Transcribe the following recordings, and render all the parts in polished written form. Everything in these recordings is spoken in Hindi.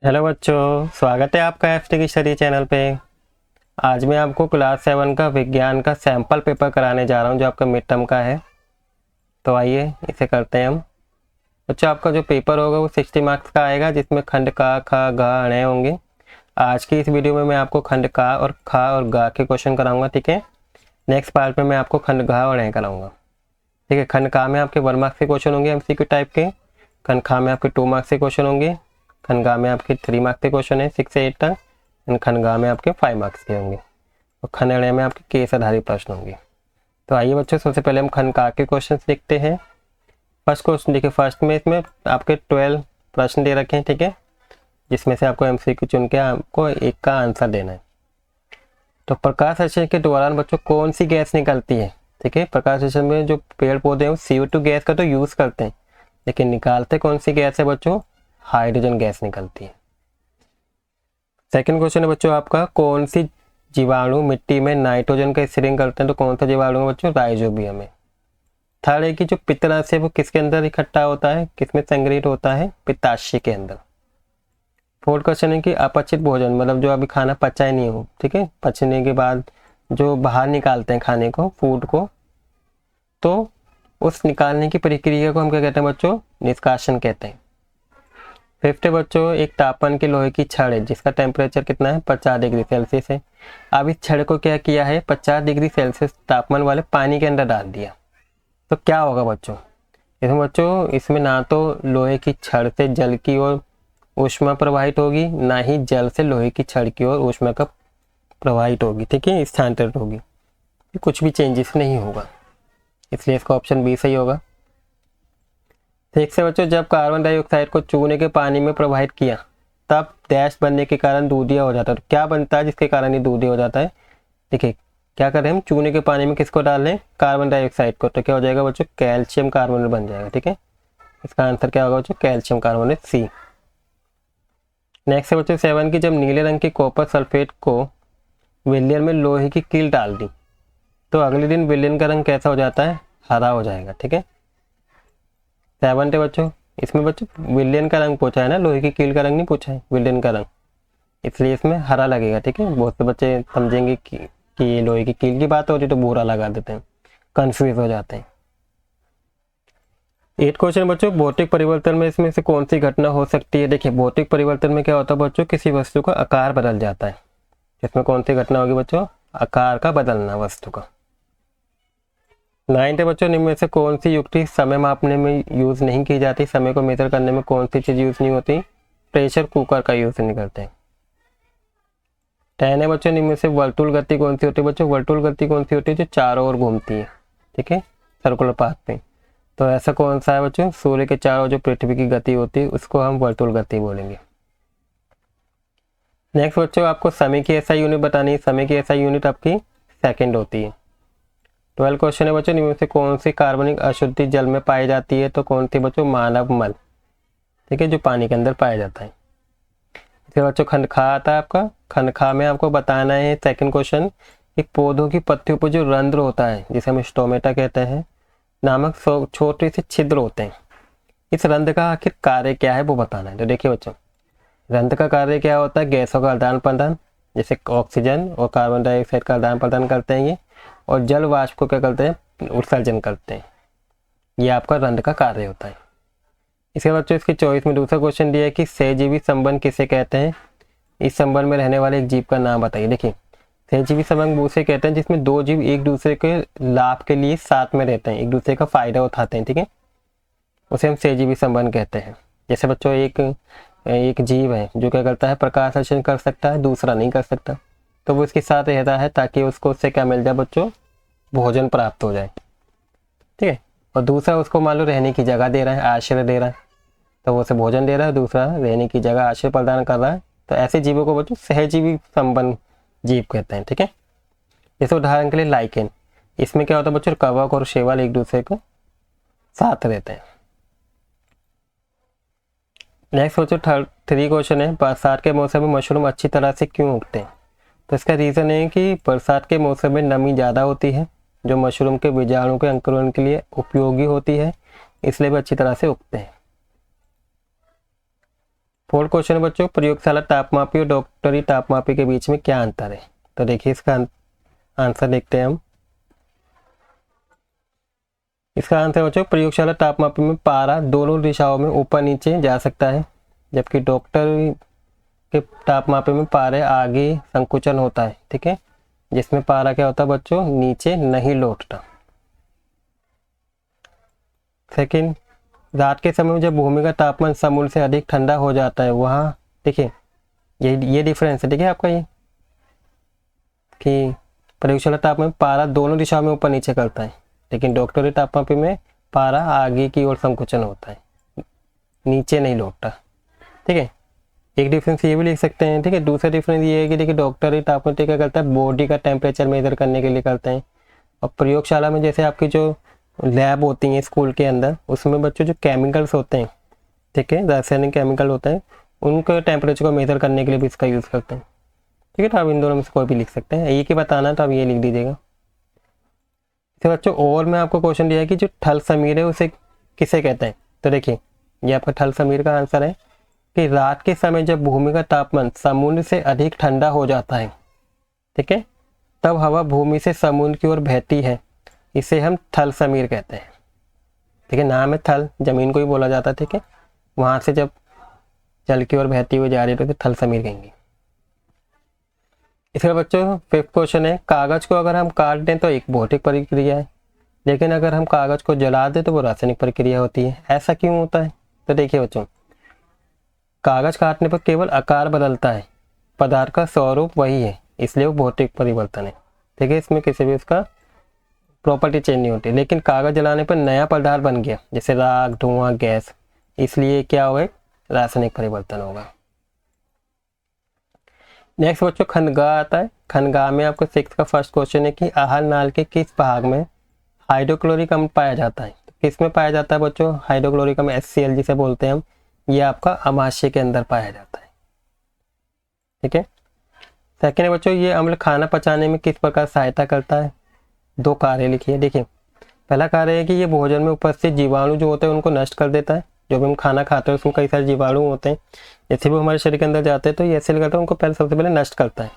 हेलो बच्चों, स्वागत है आपका एफटी की स्टडी चैनल पे। आज मैं आपको क्लास 7 का विज्ञान का सैंपल पेपर कराने जा रहा हूं जो आपका मिड टर्म का है। तो आइए इसे करते हैं हम। बच्चों, आपका जो पेपर होगा वो 60 मार्क्स का आएगा, जिसमें खंड का, ख, ग, ण होंगे। आज की इस वीडियो में मैं आपको खंड का और ख और ग के क्वेश्चन कराऊंगा, ठीक है। नेक्स्ट पार्ट में मैं आपको खंड घ और ण कराऊंगा, ठीक है। खंड का में आपके 1 मार्क्स के क्वेश्चन होंगे MCQ टाइप के। खंड खा में आपके 2 मार्क्स के क्वेश्चन होंगे। खंड गा में आपके 3 मार्क्स के क्वेश्चन है 6 से 8 तक। एंड खंड गा में आपके 5 मार्क्स के होंगे। और खंड ण में आपके केस आधारित प्रश्न होंगे। तो आइए बच्चों, सबसे पहले हम खंड का के क्वेश्चन देखते हैं। फर्स्ट क्वेश्चन देखिए, फर्स्ट में इसमें आपके 12 प्रश्न दे रखे हैं, ठीक है, जिसमें से आपको MCQ चुन के आपको एक का आंसर देना है। तो प्रकाश संश्लेषण के दौरान बच्चों कौन सी गैस निकलती है, ठीक है। प्रकाश संश्लेषण में जो पेड़ पौधे हैं वो CO2 गैस का तो यूज करते हैं, लेकिन निकालते कौन सी गैस है बच्चों? हाइड्रोजन गैस निकलती है। सेकंड क्वेश्चन है बच्चों आपका, कौन सी जीवाणु मिट्टी में नाइट्रोजन का स्त्रीकरण करते हैं? तो कौन सा जीवाणु है बच्चों? राइजोबियम है। थर्ड है कि जो पित्तरस है वो किसके अंदर इकट्ठा होता है, किसमें संग्रहित होता है? पित्ताशय के अंदर। फोर्थ क्वेश्चन है कि अपचित भोजन, मतलब जो अभी खाना पचा ही नहीं हो, ठीक है, पचने के बाद जो बाहर निकालते हैं खाने को, फूड को, तो उस निकालने की प्रक्रिया को हम क्या कहते हैं बच्चों? निष्कासन कहते हैं। फिफ्थ बच्चों, एक तापमान के लोहे की छड़ है जिसका टेम्परेचर कितना है? 50 डिग्री सेल्सियस है। अब इस छड़ को क्या किया है? 50 डिग्री सेल्सियस तापमान वाले पानी के अंदर डाल दिया, तो क्या होगा बच्चों? इसमें ना तो लोहे की छड़ से जल की ओर ऊष्मा प्रवाहित होगी, ना ही जल से लोहे की छड़ की ओर ऊष्मा का प्रवाहित होगी, ठीक है, स्थानांतरित होगी। कुछ भी चेंजेस नहीं होगा, इसलिए इसका ऑप्शन बी सही होगा। ठीक से बच्चों, जब कार्बन डाइऑक्साइड को चूने के पानी में प्रवाहित किया तब डैश बनने के कारण दूधिया हो जाता है। तो क्या बनता है जिसके कारण ये दूधिया हो जाता है? देखिए, क्या करें हम? चूने के पानी में किसको डाल रहे हैं? कार्बन डाइऑक्साइड को। तो क्या हो जाएगा बच्चों? कैल्शियम कार्बोनेट बन जाएगा, ठीक है। इसका आंसर क्या होगा बच्चों? कैल्शियम कार्बोनेट, सी। नेक्स्ट है बच्चों 7 की, जब नीले रंग के कॉपर सल्फेट को विलियन में लोहे की कील डाल दी तो अगले दिन विलियन का रंग कैसा हो जाता है? हरा हो जाएगा, ठीक है। 7 है बच्चों, इसमें बच्चों विलियन का रंग पूछा है ना, लोहे की कील का रंग नहीं पूछा है, विलियन का रंग, इसलिए इसमें हरा लगेगा, ठीक है। बहुत से बच्चे समझेंगे कि ये लोहे की कील की बात हो रही तो भूरा लगा देते हैं, कंफ्यूज हो जाते हैं। 8 क्वेश्चन बच्चों, भौतिक परिवर्तन में इसमें से कौन सी घटना हो सकती है? देखिए, भौतिक परिवर्तन में क्या होता है बच्चों? किसी वस्तु का आकार बदल जाता है। इसमें कौन सी घटना होगी बच्चों? आकार का बदलना वस्तु का। 9 बच्चों, निम्न में से कौन सी युक्ति समय मापने में यूज नहीं की जाती? समय को मेजर करने में कौन सी चीज यूज नहीं होती? प्रेशर कुकर का यूज नहीं करते हैं। 10 है बच्चों, निम्न में से वर्तुल गति कौन सी होती है बच्चों? वर्तुल गति कौन सी होती है? जो चारों ओर घूमती है, ठीक है, सर्कुलर पाथ पे। तो ऐसा कौन सा है बच्चों? सूर्य के चारों ओर जो पृथ्वी की गति होती है उसको हम वर्तुल गति बोलेंगे। नेक्स्ट बच्चों, आपको समय की SI यूनिट बतानी है। समय की SI यूनिट आपकी सेकंड होती है। 12 क्वेश्चन है बच्चों, निम्न में से कौन सी कार्बनिक अशुद्धि जल में पाई जाती है? तो कौन सी बच्चों? मानव मल, ठीक है, जो पानी के अंदर पाया जाता है। फिर बच्चों खंड खा आता है आपका। खंड खा में आपको बताना है सेकंड क्वेश्चन, एक पौधों की पत्तियों पर जो रंध्र होता है जिसे हम स्टोमेटा कहते हैं नामक छोटे से छिद्र होते हैं, इस रंध्र का आखिर कार्य क्या है वो बताना है। तो देखिए बच्चों, रंध्र का कार्य क्या होता है? गैसों का आदान प्रदान, जैसे ऑक्सीजन और कार्बन डाइऑक्साइड का आदान प्रदान करते हैं ये, और जल वाष्प को क्या करते हैं? उत्सर्जन करते हैं। ये आपका रंध्र का कार्य होता है। इसके बाद इसकी चॉइस में दूसरा क्वेश्चन दिया है कि सहजीवी संबंध किसे कहते हैं? इस संबंध में रहने वाले एक जीव का नाम बताइए। देखिए, सहजीवी संबंध उसे कहते हैं जिसमें दो जीव एक दूसरे के लाभ के लिए साथ में रहते हैं, एक दूसरे का फायदा उठाते हैं, ठीक है, उसे हम सहजीवी संबंध कहते हैं। जैसे बच्चों एक जीव है जो क्या करता है? प्रकाश संश्लेषण कर सकता है, दूसरा नहीं कर सकता, तो वो इसके साथ रहता है ताकि उसको उससे क्या मिल जाए बच्चों? भोजन प्राप्त हो जाए, ठीक है। और दूसरा उसको मान लो रहने की जगह दे रहा है, आश्रय दे रहा है, तो वो उसे भोजन दे रहा है, दूसरा रहने की जगह आश्रय प्रदान कर रहा है। तो ऐसे जीवों को बच्चों सहजीवी संबंध जीव कहते हैं, ठीक है। जैसे उदाहरण के लिए लाइकेन, इसमें क्या होता है बच्चों? कवक और शैवाल एक दूसरे को साथ रहते हैं। नेक्स्ट बच्चों 3 क्वेश्चन है, बरसात के मौसम में मशरूम अच्छी तरह से क्यों उगते हैं? तो इसका रीज़न है कि बरसात के मौसम में नमी ज़्यादा होती है जो मशरूम के बीजाणु के अंकुरण के लिए उपयोगी होती है, इसलिए वे अच्छी तरह से उगते हैं। फोर्थ क्वेश्चन है बच्चों, प्रयोगशाला तापमापी और डॉक्टरी तापमापी के बीच में क्या अंतर है। तो देखिए इसका आंसर देखते हैं हम। इसका आंसर बच्चों, प्रयोगशाला तापमापी में पारा दोनों दिशाओं में ऊपर नीचे जा सकता है, जबकि डॉक्टर के तापमापी में पारे आगे संकुचन होता है। ठीक है, जिसमें पारा क्या होता है बच्चों, नीचे नहीं लौटता। सेकंड, रात के समय में जब भूमि का तापमान समुद्र से अधिक ठंडा हो जाता है, वहाँ देखिए ये डिफरेंस है। ठीक है आपका ये कि प्रयोगशाला तापमान पारा दोनों दिशाओं में ऊपर नीचे करता है, लेकिन डॉक्टरी तापमापी में पारा आगे की ओर संकुचन होता है, नीचे नहीं लौटता। ठीक है, एक डिफरेंस ये भी लिख सकते हैं। ठीक है, दूसरा डिफरेंस ये है कि देखिए डॉक्टरी तापमापी क्या करता है, बॉडी का टेम्परेचर मेजर करने के लिए करते हैं, और प्रयोगशाला में जैसे आपकी जो लैब होती हैं स्कूल के अंदर, उसमें बच्चों जो केमिकल्स होते हैं, ठीक है, रासायनिक केमिकल होते हैं, उनके टेम्परेचर को मेजर करने के लिए भी इसका यूज़ करते हैं। ठीक है, तो आप इन दोनों में से कोई भी लिख सकते हैं, एक ही बताना है तो आप ये लिख दीजिएगा। तो बच्चों और मैं आपको क्वेश्चन दिया है कि जो थल समीर है उसे किसे कहते हैं। तो देखिए ये आपका थल समीर का आंसर है कि रात के समय जब भूमि का तापमान समुद्र से अधिक ठंडा हो जाता है, ठीक है, तब हवा भूमि से समुद्र की ओर बहती है, इसे हम थल समीर कहते हैं। ठीक है, नाम है थल, जमीन को ही बोला जाता है। ठीक है, वहां से जब जल की ओर बहती हुई जा रही है तो थल समीर कहेंगे। इसका बच्चों फिफ्थ क्वेश्चन है, कागज को अगर हम काट दें तो एक भौतिक प्रक्रिया है, लेकिन अगर हम कागज को जला दें तो वो रासायनिक प्रक्रिया होती है। ऐसा क्यों होता है। तो देखिए बच्चों, कागज काटने पर केवल आकार बदलता है, पदार्थ का स्वरूप वही है, इसलिए वो भौतिक परिवर्तन है। ठीक है, इसमें किसी भी उसका प्रॉपर्टी चेंज नहीं होती, लेकिन कागज जलाने पर नया पदार्थ बन गया, जैसे राख, धुआं, गैस, इसलिए क्या होगा, रासायनिक परिवर्तन होगा। नेक्स्ट बच्चों खनगाह आता है। खनगाह में आपको सिक्स का फर्स्ट क्वेश्चन है कि आहार नाल के किस भाग में हाइड्रोक्लोरिक अम्ल पाया जाता है। तो किस में पाया जाता है बच्चों, हाइड्रोक्लोरिक अम्ल HCl जिसे बोलते हैं हम, ये आपका अमाशय के अंदर पाया जाता है। ठीक है, सेकेंड है बच्चों, ये अम्ल खाना पचाने में किस प्रकार सहायता करता है। दो कार्य लिखिए। देखिए पहला कार्य है कि ये भोजन में उपस्थित जीवाणु जो होते हैं उनको नष्ट कर देता है। जो भी हम खाना खाते हैं उसमें कई सारे जीवाणु होते हैं, जैसे भी हमारे शरीर के अंदर जाते हैं तो ये ऐसे करता है, उनको सबसे पहले नष्ट करता है।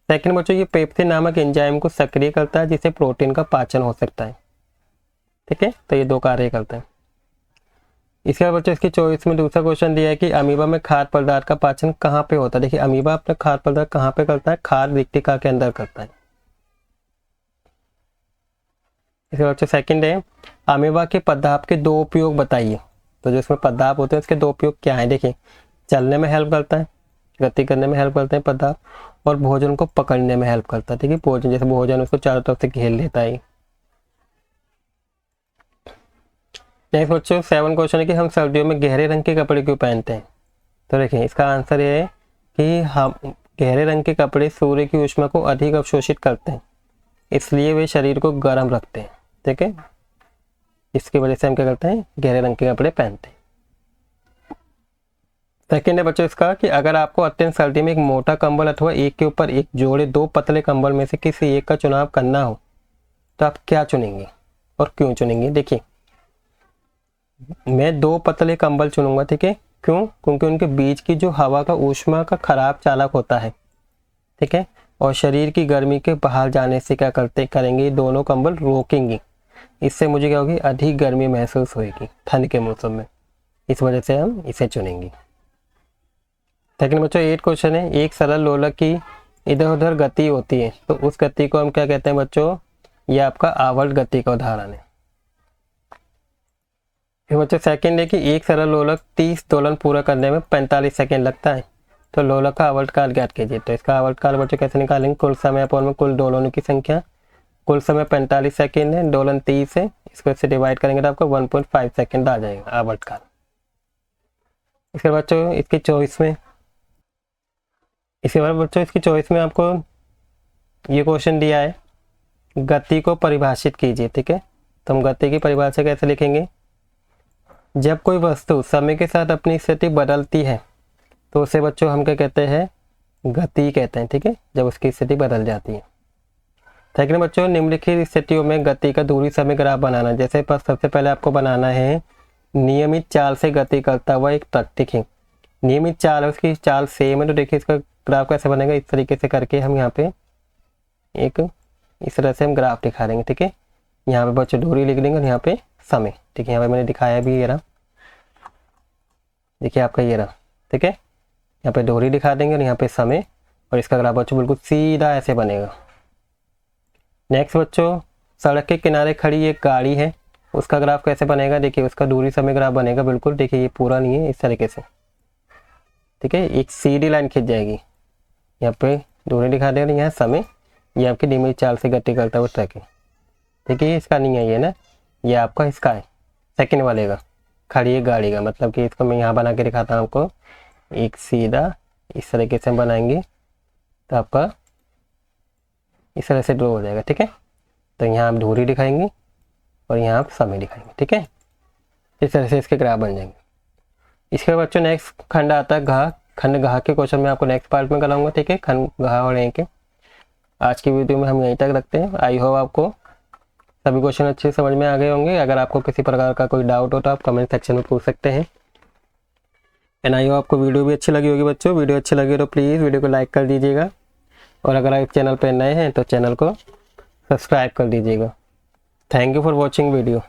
सेकंड बच्चों, ये पेप्सिन नामक एंजाइम को सक्रिय करता है, जिससे प्रोटीन का पाचन हो सकता है। ठीक है, तो ये दो कार्य करते हैं। इसके बाद बच्चों इसकी चॉइस में दूसरा क्वेश्चन दिया है कि अमीबा में खाद्य पदार्थ का पाचन कहाँ पे होता है। देखिए अमीबा अपना खाद्य पदार्थ कहाँ पे करता है, खाद्य रिक्तिका के अंदर करता है। इसके बाद सेकंड है, अमीबा के पदार्थ के दो उपयोग बताइए। तो जो इसमें पदार्थ होते हैं उसके दो उपयोग क्या है। देखिए चलने में हेल्प करता है, गति करने में हेल्प करते हैं पदार्थ, और भोजन को पकड़ने में हेल्प करता है। ठीक है, भोजन जैसे भोजन उसको चारों तरफ से घेर लेता है। नेक्स्ट बच्चों 7 क्वेश्चन है कि हम सर्दियों में गहरे रंग के कपड़े क्यों पहनते हैं। तो देखिए इसका आंसर ये है कि हम गहरे रंग के कपड़े सूर्य की ऊष्मा को अधिक अवशोषित करते हैं, इसलिए वे शरीर को गर्म रखते हैं। ठीक है, इसकी वजह से हम क्या करते हैं, गहरे रंग के कपड़े पहनते हैं। सेकेंड है बच्चों इसका कि अगर आपको अत्यंत सर्दी में एक मोटा कंबल अथवा एक के ऊपर एक जोड़े दो पतले कंबल में से किसी एक का चुनाव करना हो तो आप क्या चुनेंगे और क्यों चुनेंगे। देखिए मैं दो पतले कंबल चुनूंगा। ठीक है, क्यों, क्योंकि उनके बीच की जो हवा का ऊष्मा का खराब चालक होता है। ठीक है, और शरीर की गर्मी के बाहर जाने से क्या करेंगे, दोनों कंबल रोकेंगे, इससे मुझे क्या होगी, अधिक गर्मी महसूस होगी ठंड के मौसम में, इस वजह से हम इसे चुनेंगे। सेकंड बच्चों 8 क्वेश्चन है, एक सरल लोलक की इधर उधर गति होती है तो उस गति को हम क्या कहते हैं बच्चों, यह आपका आवर्त गति का उदाहरण है। फिर बच्चों सेकंड है कि एक सरल लोलक 30 दोलन पूरा करने में 45 सेकंड लगता है, तो लोलक का आवर्त काल ज्ञात कीजिए। तो इसका आवर्त काल बच्चों कैसे निकालेंगे, कुल समय अपॉन में कुल दोलनों की संख्या, कुल समय 45 सेकंड है, दोलन 30 है, इसको इससे डिवाइड करेंगे तो आपको 1.5 सेकंड आ जाएगा आवर्त काल। इसके बाद बच्चों इसकी चॉइस में आपको ये क्वेश्चन दिया है, गति को परिभाषित कीजिए। ठीक है, तो हम गति की परिभाषा कैसे लिखेंगे, जब कोई वस्तु समय के साथ अपनी स्थिति बदलती है तो उसे बच्चों हम क्या कहते हैं, गति कहते हैं। ठीक है, जब उसकी स्थिति बदल जाती है। सेकंड बच्चों निम्नलिखित स्थितियों में गति का दूरी समय ग्राफ बनाना। जैसे सबसे पहले आपको बनाना है नियमित चाल से गति करता हुआ एक ट्रक। ठीक है, नियमित चाल है, उसकी चाल सेम है। तो देखिए इसका ग्राफ कैसे बनेगा, इस तरीके से करके हम यहाँ पे एक इस तरह से हम ग्राफ दिखा देंगे। ठीक है, यहाँ पे बच्चों दूरी लिख देंगे और यहाँ पे समय। ठीक है, यहाँ पे मैंने दिखाया भी, ये रहा, देखिए आपका ये रहा। ठीक है, यहाँ पे दूरी दिखा देंगे और यहाँ पे समय, और इसका ग्राफ बच्चों बिल्कुल सीधा ऐसे बनेगा। नेक्स्ट बच्चों, सड़क के किनारे खड़ी एक गाड़ी है, उसका ग्राफ कैसे बनेगा, देखिए उसका दूरी समय ग्राफ बनेगा बिल्कुल। देखिए ये पूरा नहीं है, इस तरीके से। ठीक है, एक सीधी लाइन खींच जाएगी, यहाँ पे दूरी दिखा दे रही है, यहाँ समय, ये आपकी धीमी चाल से गति करता हुआ ट्रक है। ठीक है, इसका नहीं है ये ना, ये आपका इसका है, सेकंड वाले का, खड़ी है गाड़ी का। मतलब कि इसको मैं यहाँ बना के दिखाता हूँ आपको, एक सीधा इस तरीके से हम बनाएंगे तो आपका इस तरह से ड्रॉ हो जाएगा। ठीक है, तो यहाँ आप दूरी दिखाएंगे और यहाँ आप समय दिखाएंगे। ठीक है, इस तरह से इसके ग्राफ बन जाएंगे। इसके बाद बच्चों नेक्स्ट खंड आता है घा। खंड घा के क्वेश्चन मैं आपको नेक्स्ट पार्ट में कराऊंगा। ठीक है, खंड घा और यहीं के आज की वीडियो में हम यहीं तक रखते हैं। आई होप आपको सभी क्वेश्चन अच्छे समझ में आ गए होंगे। अगर आपको किसी प्रकार का कोई डाउट हो तो आप कमेंट सेक्शन में पूछ सकते हैं। एंड आई होप आपको वीडियो भी अच्छी लगी होगी बच्चों। वीडियो अच्छी लगी तो प्लीज़ वीडियो को लाइक कर दीजिएगा, और अगर आप चैनल पर नए हैं तो चैनल को सब्सक्राइब कर दीजिएगा। Thank you for watching video.